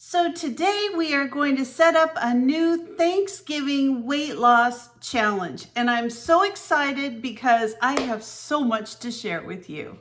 So today we are going to set up a new Thanksgiving weight loss challenge. And I'm so excited because I have so much to share with you.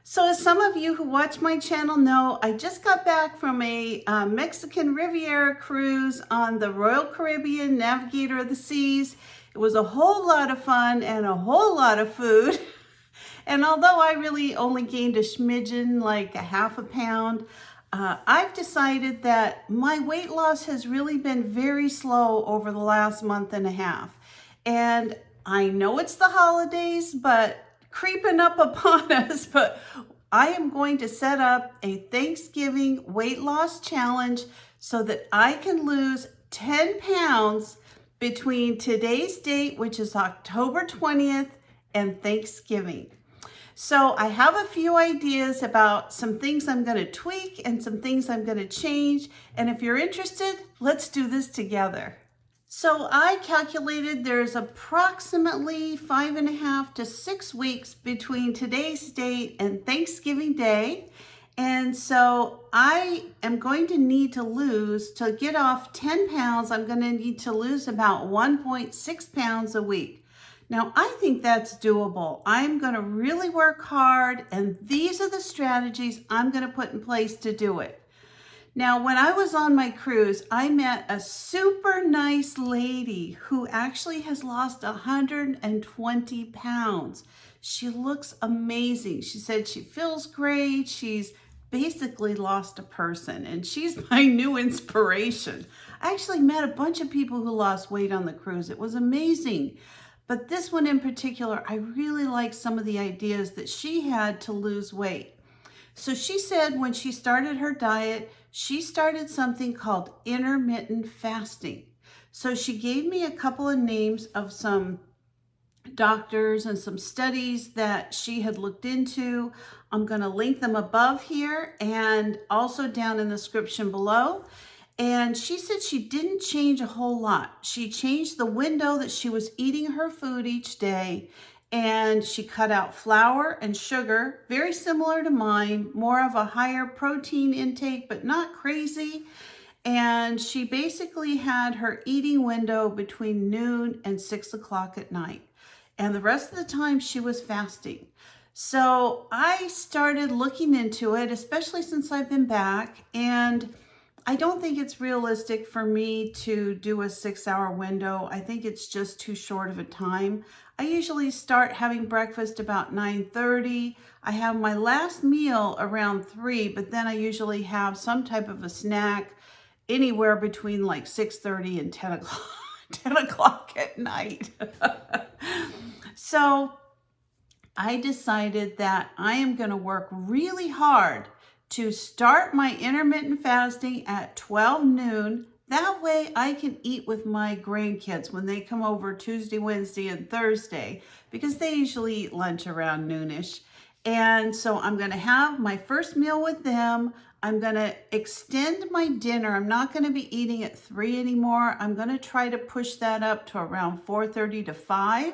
So as some of you who watch my channel know, I just got back from a Mexican Riviera cruise on the Royal Caribbean Navigator of the Seas. It was a whole lot of fun and a whole lot of food. And although I really only gained a smidgen, like a half a pound, I've decided that my weight loss has really been very slow over the last month and a half. And I know it's the holidays, but creeping up upon us, but I am going to set up a Thanksgiving weight loss challenge so that I can lose 10 pounds between today's date, which is October 20th, and Thanksgiving. So I have a few ideas about some things I'm going to tweak and some things I'm going to change. And if you're interested, let's do this together. So I calculated there's approximately 5.5 to 6 weeks between today's date and Thanksgiving Day. And so I am going to need to get off 10 pounds, I'm going to need to lose about 1.6 pounds a week. Now, I think that's doable. I'm going to really work hard, and these are the strategies I'm going to put in place to do it. Now, when I was on my cruise, I met a super nice lady who actually has lost 120 pounds. She looks amazing. She said she feels great. She's basically lost a person, and she's my new inspiration. I actually met a bunch of people who lost weight on the cruise. It was amazing. But this one in particular, I really liked some of the ideas that she had to lose weight. So she said when she started her diet, she started something called intermittent fasting. So she gave me a couple of names of some doctors and some studies that she had looked into. I'm going to link them above here and also down in the description below. And she said she didn't change a whole lot. She changed the window that she was eating her food each day, and she cut out flour and sugar, very similar to mine, more of a higher protein intake, but not crazy. And she basically had her eating window between noon and 6 o'clock at night. And the rest of the time she was fasting. So I started looking into it, especially since I've been back, and I don't think it's realistic for me to do a 6-hour window. I think it's just too short of a time. I usually start having breakfast about 9:30. I have my last meal around 3, but then I usually have some type of a snack anywhere between like 6:30 and 10 o'clock, 10 o'clock at night. So I decided that I am going to work really hard to start my intermittent fasting at 12 noon. That way I can eat with my grandkids when they come over Tuesday, Wednesday, and Thursday, because they usually eat lunch around noonish. And so I'm going to have my first meal with them. I'm going to extend my dinner. I'm not going to be eating at 3 anymore. I'm going to try to push that up to around 4:30 to 5.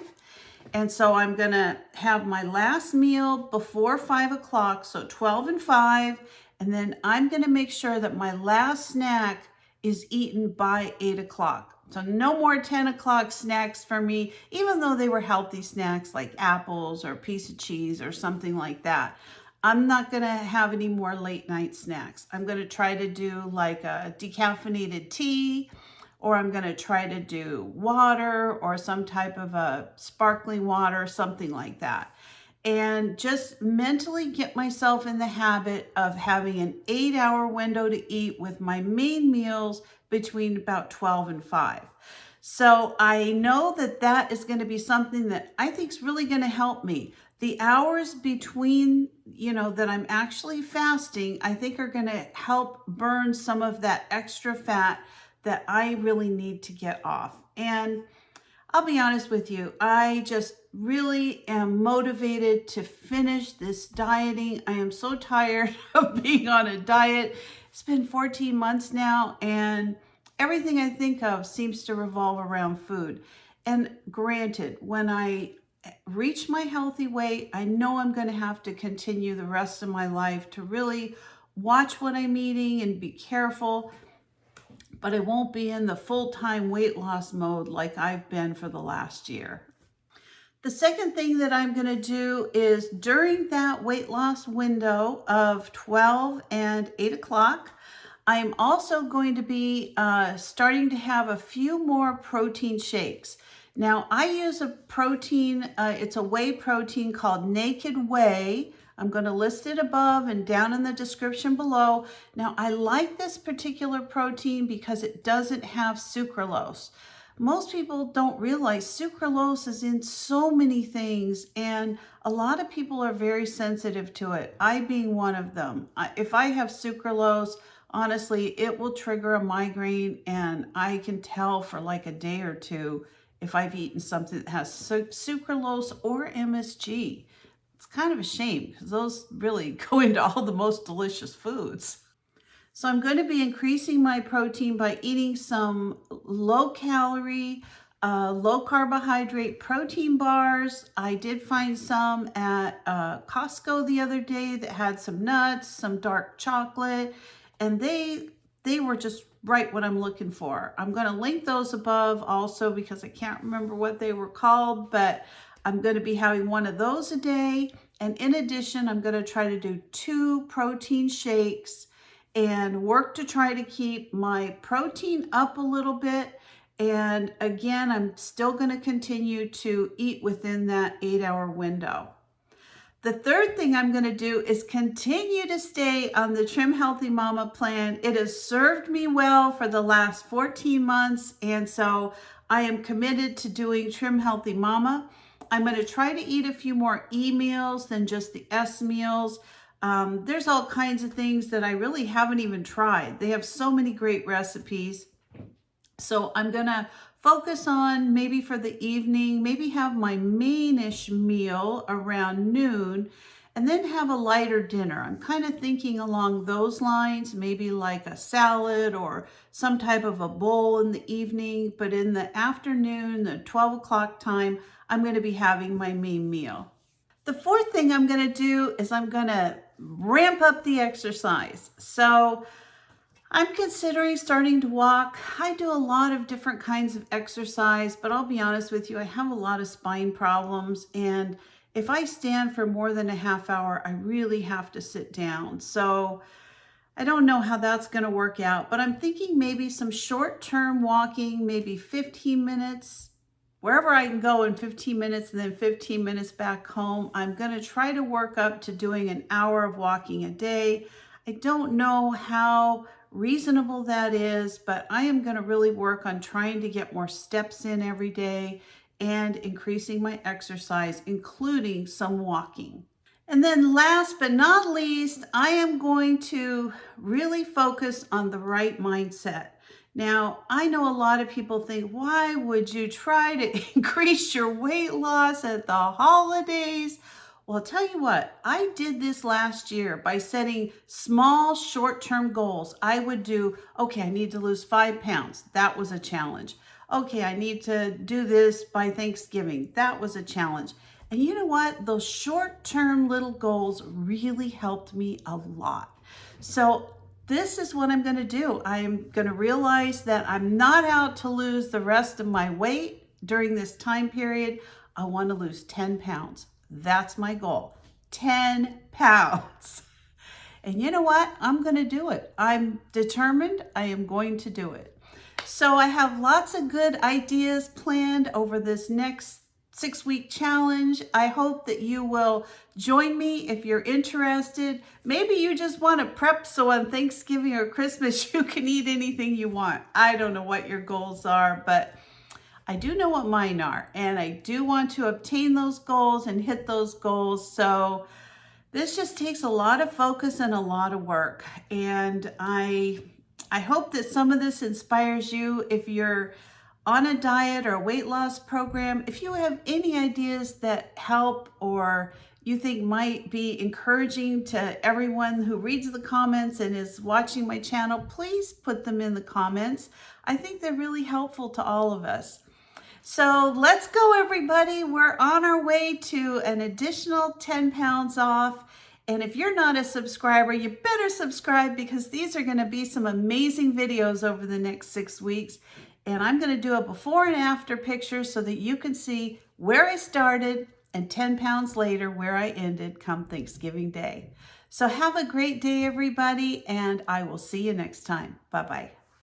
And so I'm going to have my last meal before 5 o'clock, so 12 and 5. And then I'm going to make sure that my last snack is eaten by 8 o'clock. So no more 10 o'clock snacks for me, even though they were healthy snacks like apples or a piece of cheese or something like that. I'm not going to have any more late night snacks. I'm going to try to do like a decaffeinated tea, or I'm going to try to do water or some type of a sparkling water, something like that. And just mentally get myself in the habit of having an 8-hour window to eat with my main meals between about 12 and 5. So I know that that is going to be something that I think is really going to help me. The hours between, that I'm actually fasting, I think are going to help burn some of that extra fat that I really need to get off. And I'll be honest with you, I just really am motivated to finish this dieting. I am so tired of being on a diet. It's been 14 months now, and everything I think of seems to revolve around food. And granted, when I reach my healthy weight, I know I'm going to have to continue the rest of my life to really watch what I'm eating and be careful, but I won't be in the full-time weight loss mode like I've been for the last year. The second thing that I'm going to do is during that weight loss window of 12 and 8 o'clock, I'm also going to be starting to have a few more protein shakes. Now, I use a protein, it's a whey protein called Naked Whey. I'm going to list it above and down in the description below. Now, I like this particular protein because it doesn't have sucralose. Most people don't realize sucralose is in so many things, and a lot of people are very sensitive to it, I being one of them. If I have sucralose, honestly, it will trigger a migraine, and I can tell for like a day or two if I've eaten something that has sucralose or MSG. It's kind of a shame because those really go into all the most delicious foods. So I'm going to be increasing my protein by eating some low calorie, low carbohydrate protein bars. I did find some at Costco the other day that had some nuts, some dark chocolate, and they were just right what I'm looking for. I'm going to link those above also because I can't remember what they were called, but I'm going to be having one of those a day. And in addition, I'm going to try to do 2 protein shakes and work to try to keep my protein up a little bit. And again, I'm still going to continue to eat within that 8-hour window. The third thing I'm going to do is continue to stay on the Trim Healthy Mama plan. It has served me well for the last 14 months, and so I am committed to doing Trim Healthy Mama. I'm going to try to eat a few more E meals than just the S meals. There's all kinds of things that I really haven't even tried. They have so many great recipes. So I'm going to focus on maybe for the evening, maybe have my mainish meal around noon and then have a lighter dinner. I'm kind of thinking along those lines, maybe like a salad or some type of a bowl in the evening. But in the afternoon, the 12 o'clock time, I'm going to be having my main meal. The fourth thing I'm going to do is I'm going to ramp up the exercise. So I'm considering starting to walk. I do a lot of different kinds of exercise, but I'll be honest with you, I have a lot of spine problems. And if I stand for more than a half hour, I really have to sit down. So I don't know how that's going to work out, but I'm thinking maybe some short-term walking, maybe 15 minutes, wherever I can go in 15 minutes and then 15 minutes back home. I'm going to try to work up to doing an hour of walking a day. I don't know how reasonable that is, but I am going to really work on trying to get more steps in every day and increasing my exercise, including some walking. And then last but not least, I am going to really focus on the right mindset. Now, I know a lot of people think, why would you try to increase your weight loss at the holidays? Well, I'll tell you what, I did this last year by setting small short-term goals. I would do, okay, I need to lose 5 pounds. That was a challenge. Okay, I need to do this by Thanksgiving. That was a challenge. And you know what? Those short-term little goals really helped me a lot. So this is what I'm going to do. I'm going to realize that I'm not out to lose the rest of my weight during this time period. I want to lose 10 pounds. That's my goal, 10 pounds. And you know what? I'm going to do it. I'm determined. I am going to do it. So I have lots of good ideas planned over this next 6-week challenge. I hope that you will join me if you're interested. Maybe you just want to prep so on Thanksgiving or Christmas you can eat anything you want. I don't know what your goals are, but I do know what mine are, and I do want to obtain those goals and hit those goals. So this just takes a lot of focus and a lot of work. And I hope that some of this inspires you if you're on a diet or a weight loss program, if you have any ideas that help or you think might be encouraging to everyone who reads the comments and is watching my channel, please put them in the comments. I think they're really helpful to all of us. So let's go, everybody. We're on our way to an additional 10 pounds off. And if you're not a subscriber, you better subscribe, because these are going to be some amazing videos over the next 6 weeks. And I'm going to do a before and after picture so that you can see where I started and 10 pounds later where I ended come Thanksgiving Day. So have a great day, everybody, and I will see you next time. Bye-bye.